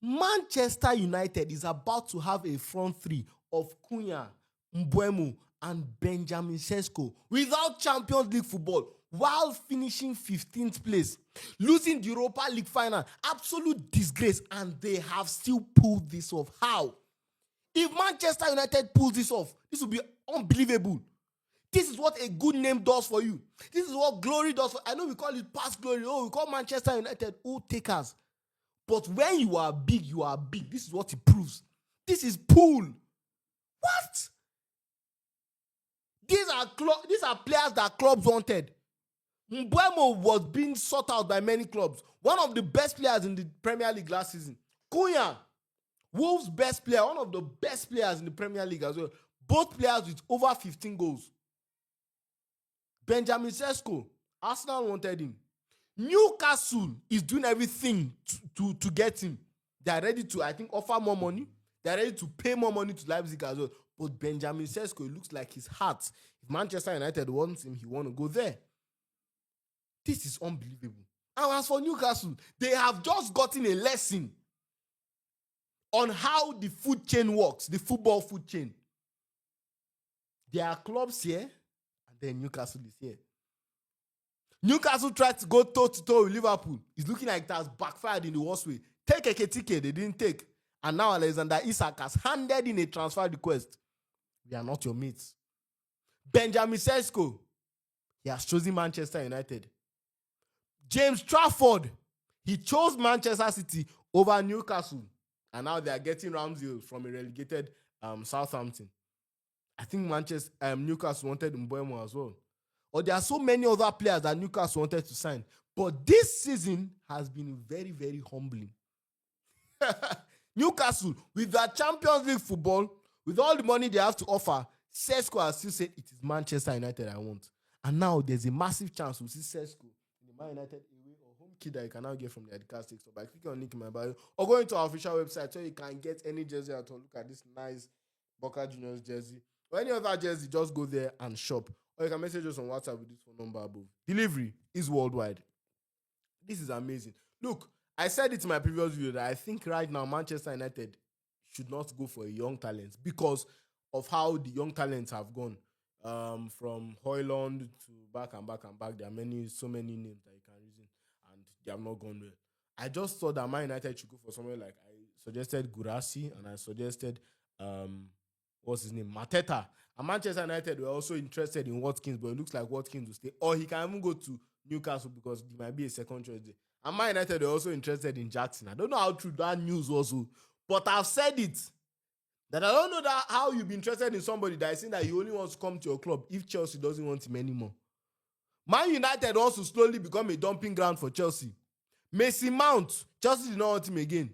Manchester United is about to have a front three of Cunha, Mbeumo, and Benjamin Sesko without Champions League football while finishing 15th place, losing the Europa League final. Absolute disgrace, and they have still pulled this off. How? If Manchester United pulls this off, this will be unbelievable. This is what a good name does for you. This is what glory does for. I know we call it past glory. Oh, we call Manchester United old takers. But when you are big, you are big. This is what it proves. This is pool. What? These are players that clubs wanted. Mbeumo was being sought out by many clubs. One of the best players in the Premier League last season. Cunha, Wolves' best player, one of the best players in the Premier League as well. Both players with over 15 goals. Benjamin Sesko, Arsenal wanted him. Newcastle is doing everything to get him. They are ready to, I think, offer more money. They are ready to pay more money to Leipzig as well. But Benjamin Sesko, it looks like his heart. If Manchester United wants him, he want to go there. This is unbelievable. And as for Newcastle, they have just gotten a lesson on how the food chain works, the football food chain. There are clubs here, and then Newcastle is here. Newcastle tried to go toe-to-toe with Liverpool. It's looking like it has backfired in the worst way. Take Ekitike, they didn't take. And now Alexander Isak has handed in a transfer request. We are not your mates. Benjamin Sesko, he has chosen Manchester United. James Trafford, he chose Manchester City over Newcastle. And now they are getting Ramsey from a relegated Southampton. I think Newcastle wanted Mbeumo as well. Or there are so many other players that Newcastle wanted to sign. But this season has been very, very humbling. Newcastle, with their Champions League football, with all the money they have to offer, Sesko has still said, it is Manchester United I want. And now there's a massive chance we'll see Sesko in the Man United away or home kit that you can now get from the Utd Tactics. So by clicking on link in my bio or going to our official website so you can get any jersey at all. Look at this nice Boca Juniors jersey. Or any other jersey, just go there and shop. Or you can message us on WhatsApp with this phone number above. Delivery is worldwide. This is amazing. Look, I said it in my previous video that I think right now Manchester United should not go for a young talent because of how the young talents have gone. From Højlund to back and back and back. There are so many names that you can reason, and they have not gone well. I just thought that Man United should go for somewhere like I suggested Gurasi and I suggested what's his name? Mateta. And Manchester United were also interested in Watkins, but it looks like Watkins will stay. Or he can even go to Newcastle because he might be a second choice there. And Man United were also interested in Jackson. I don't know how true that news was, but I've said it. That I don't know how you've been interested in somebody that is saying that he only wants to come to your club if Chelsea doesn't want him anymore. Man United wants to slowly become a dumping ground for Chelsea. Mason Mount, Chelsea did not want him again.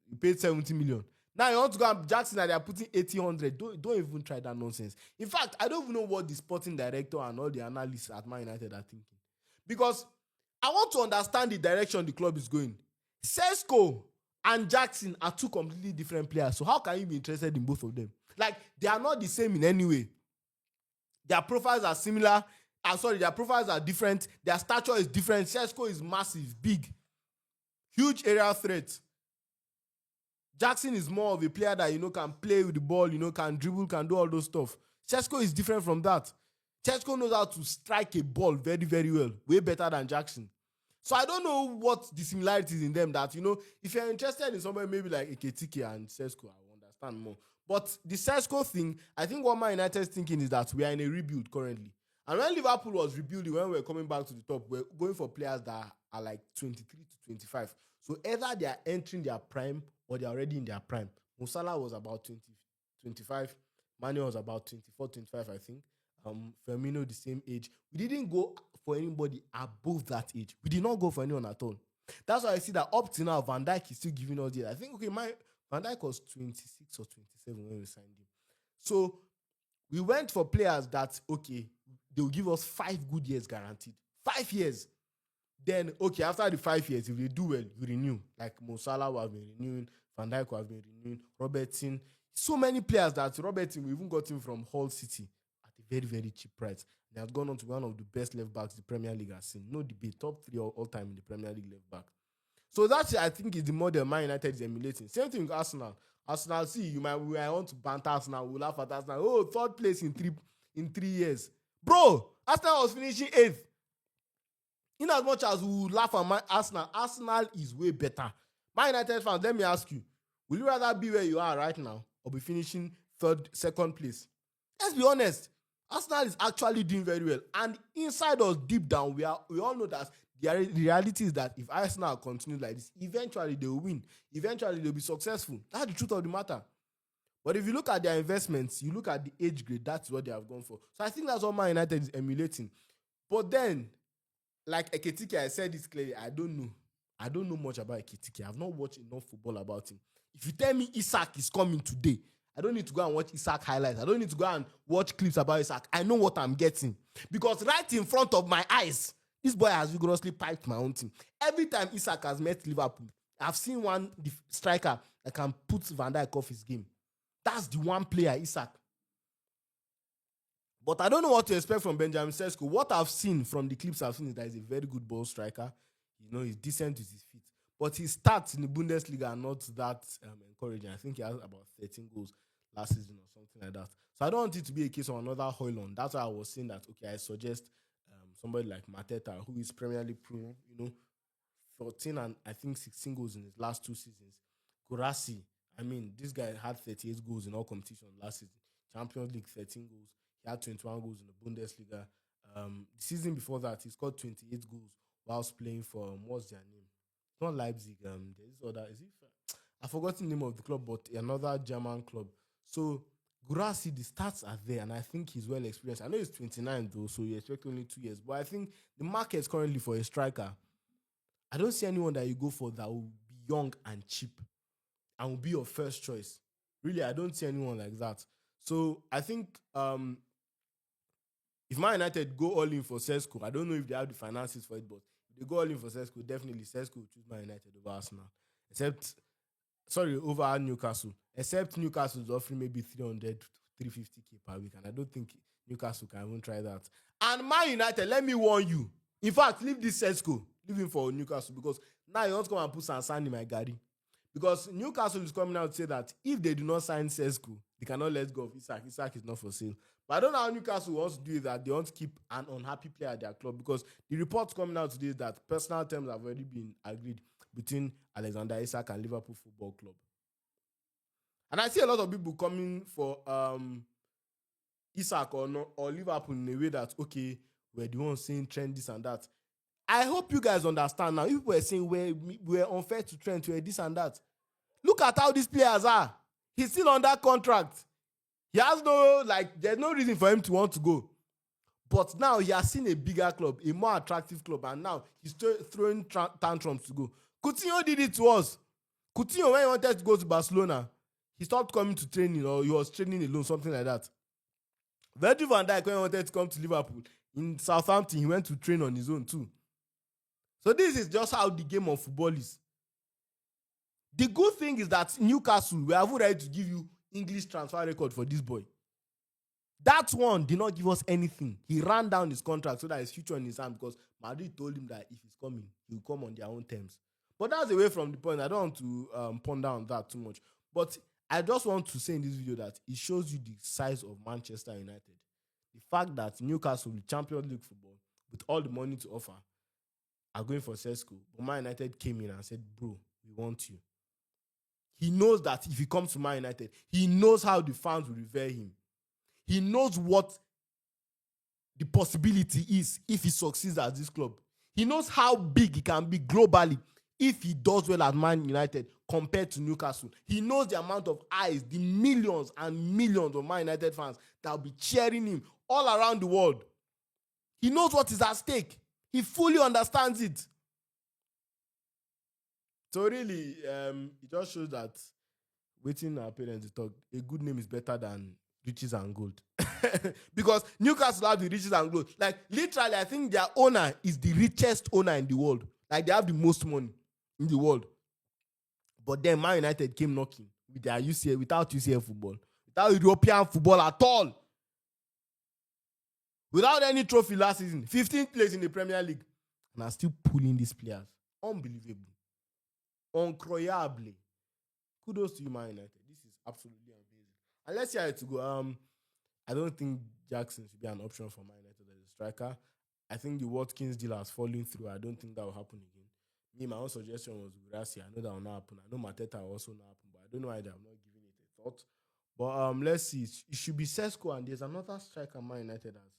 He paid 70 million. Now you want to go and Jackson and they are putting 800. Don't even try that nonsense. In fact, I don't even know what the sporting director and all the analysts at Man United are thinking. Because I want to understand the direction the club is going. Sesko and Jackson are two completely different players. So how can you be interested in both of them? Like, they are not the same in any way. Their profiles are similar. Their profiles are different. Their stature is different. Sesko is massive, big, huge aerial threat. Jackson is more of a player that, can play with the ball, can dribble, can do all those stuff. Sesko is different from that. Sesko knows how to strike a ball very, very well. Way better than Jackson. So I don't know what the similarities in them that, if you're interested in somebody maybe like Ekitike and Sesko, I will understand more. But the Sesko thing, I think what Man United is thinking is that we are in a rebuild currently. And when Liverpool was rebuilding, when we were coming back to the top, we're going for players that are like 23 to 25. So either they are entering their prime or they're already in their prime. Mo Salah was about 25. Mane was about 24, 25, I think. Firmino, the same age. We didn't go for anybody above that age. We did not go for anyone at all. That's why I see that up to now, Van Dijk is still giving us the. I think, Van Dijk was 26 or 27 when we signed him. So we went for players that, they will give us 5 good years guaranteed. 5 years. Then, after the 5 years, if they do well, you renew. Like Mo Salah will have been renewing, Van Dijk will have been renewing, Robertson. So many players that Robertson, we even got him from Hull City at a very, very cheap price. He has gone on to be one of the best left backs the Premier League has seen. No debate, top 3 all time in the Premier League left back. So that's, I think, is the model Man United is emulating. Same thing with Arsenal. Arsenal, see, we might want to banter Arsenal, we'll laugh at Arsenal. Oh, third place in 3 years. Bro, Arsenal was finishing 8th. In as much as we will laugh at Arsenal is way better. Man United fans, let me ask you, will you rather be where you are right now or be finishing second place? Let's be honest. Arsenal is actually doing very well. And inside us, deep down, we all know that the reality is that if Arsenal continue like this, eventually they will win. Eventually they'll be successful. That's the truth of the matter. But if you look at their investments, you look at the age grade, that's what they have gone for. So I think that's what Man United is emulating. But then, like Ekitike, I said this clearly, I don't know much about Ekitike. I've not watched enough football about him. If you tell me Isak is coming today, I don't need to go and watch Isak highlights. I don't need to go and watch clips about Isak. I know what I'm getting. Because right in front of my eyes, this boy has vigorously piped my own team. Every time Isak has met Liverpool, I've seen one striker that can put Van Dijk off his game. That's the one player, Isak. But I don't know what to expect from Benjamin Sesko. What I've seen from the clips I've seen is that he's a very good ball striker. You know, he's decent with his feet. But his stats in the Bundesliga are not that encouraging. I think he has about 13 goals last season or something like that. So I don't want it to be a case of another Højlund. That's why I was saying that, okay, I suggest somebody like Mateta, who is Premier League proven, 14 and I think 16 goals in his last 2 seasons. Guirassy, I mean, this guy had 38 goals in all competitions last season. Champions League, 13 goals. He had 21 goals in the Bundesliga. The season before that, he scored 28 goals whilst playing for, what's their name? Not Leipzig. I've forgotten the name of the club, but another German club. So, Guirassy, the stats are there, and I think he's well experienced. I know he's 29, though, so you expect only 2 years. But I think the market is currently for a striker. I don't see anyone that you go for that will be young and cheap and will be your first choice. Really, I don't see anyone like that. So, I think if Man United go all in for Sesko, I don't know if they have the finances for it, but if they go all in for Sesko, definitely Sesko will choose Man United over Arsenal. Over Newcastle. Except Newcastle is offering maybe 300 to 350k per week, and I don't think Newcastle can even try that. And Man United, let me warn you. In fact, leave this Sesko. Leave him for Newcastle, because now you want to come and put Sansan in my garden. Because Newcastle is coming out to say that if they do not sign Sesko, they cannot let go of Isak. Isak is not for sale. But I don't know how Newcastle wants to do that. They want to keep an unhappy player at their club, because the reports coming out today is that personal terms have already been agreed between Alexander Isak and Liverpool Football Club. And I see a lot of people coming for Isak or Liverpool in a way that, okay, we're the ones saying Trent this and that. I hope you guys understand now. If people were saying we're unfair to Trent, we're this and that, look at how these players are. He's still under contract. He has there's no reason for him to want to go. But now he has seen a bigger club, a more attractive club, and now he's throwing tantrums to go. Coutinho did it to us. Coutinho, when he wanted to go to Barcelona, he stopped coming to training, or he was training alone, something like that. Virgil van Dijk, when he wanted to come to Liverpool, in Southampton, he went to train on his own too. So this is just how the game of football is. The good thing is that Newcastle, we have ready to give you English transfer record for this boy. That one did not give us anything. He ran down his contract so that his future in his hand, because Madrid told him that if he's coming, he will come on their own terms. But that's away from the point. I don't want to ponder on that too much. But I just want to say in this video that it shows you the size of Manchester United. The fact that Newcastle, with Champions League football, with all the money to offer, are going for Sesko. But Man United came in and said, bro, we want you. He knows that if he comes to Man United, he knows how the fans will revere him. He knows what the possibility is if he succeeds at this club. He knows how big he can be globally if he does well at Man United compared to Newcastle. He knows the amount of eyes, the millions and millions of Man United fans that will be cheering him all around the world. He knows what is at stake. He fully understands it. So really, it just shows that waiting our parents to talk, a good name is better than riches and gold. Because Newcastle have the riches and gold. Like, literally, I think their owner is the richest owner in the world. Like, they have the most money in the world. But then Man United came knocking with their UCL, without UCL football, without European football at all, without any trophy last season, 15th place in the Premier League, and are still pulling these players. Unbelievable. Incroyable. Kudos to you, Man United. This is absolutely amazing. And let's see how it to go. I don't think Jackson should be an option for Man United as a striker. I think the Watkins deal has fallen through. I don't think that will happen again. Me, my own suggestion was Gurasi. I know that will not happen. I know Mateta will also not happen, but I don't know why they have not given it a thought. But let's see. It should be Sesko, and there's another striker Man United has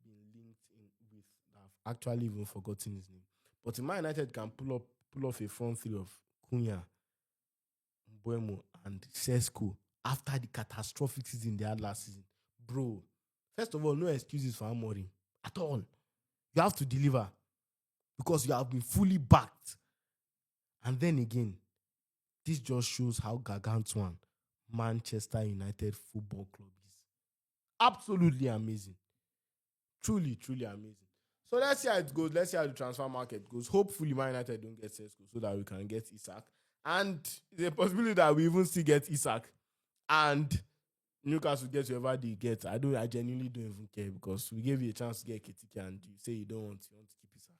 been linked in with. I've actually even forgotten his name. But Man United can pull off a front three of Cunha, Mbuemo, and Sesko after the catastrophic season they had last season. Bro, first of all, no excuses for Amorim at all. You have to deliver because you have been fully backed. And then again, this just shows how gargantuan Manchester United Football Club is. Absolutely amazing. Truly, truly amazing. So let's see how it goes. Let's see how the transfer market goes. Hopefully, Man United don't get Sesko so that we can get Isak. And there's a possibility that we even still get Isak. And Newcastle get whoever they get. I genuinely don't even care because we gave you a chance to get Ketike and you say you don't want to keep Isak.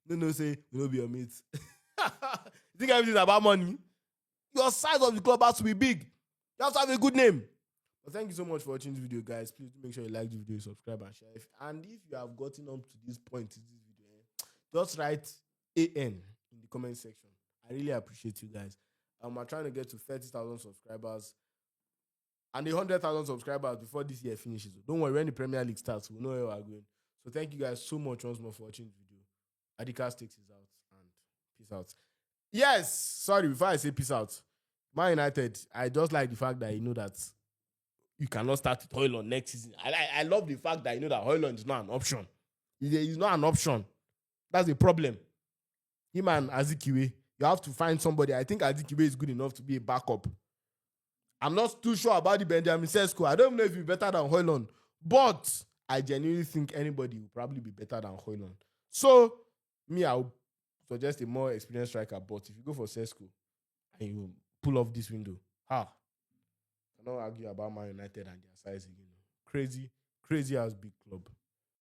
No, say we will be your mates. You think everything's about money? Your size of the club has to be big. You have to have a good name. But thank you so much for watching this video, guys. Please do make sure you like the video, subscribe, and share. And if you have gotten up to this point in this video, just write AN in the comment section. I really appreciate you guys. I'm trying to get to 30,000 subscribers and 100,000 subscribers before this year finishes. Don't worry, when the Premier League starts, we'll know where we're going. So thank you guys so much once more for watching the video. Utd Tactics is out, and peace out. Yes, sorry, before I say peace out, Man United, I just like the fact that you know that you cannot start with Højlund next season. I love the fact that you know that Højlund is not an option. He's not an option. That's a problem. Him and Azikiwe, you have to find somebody. I think Azikiwe is good enough to be a backup. I'm not too sure about the Benjamin Sesko. I don't know if he's better than Højlund, but I genuinely think anybody will probably be better than Højlund. So, me, I would suggest a more experienced striker. But if you go for Sesko and you pull off this window, I cannot argue about Man United and their size again. Crazy as big club.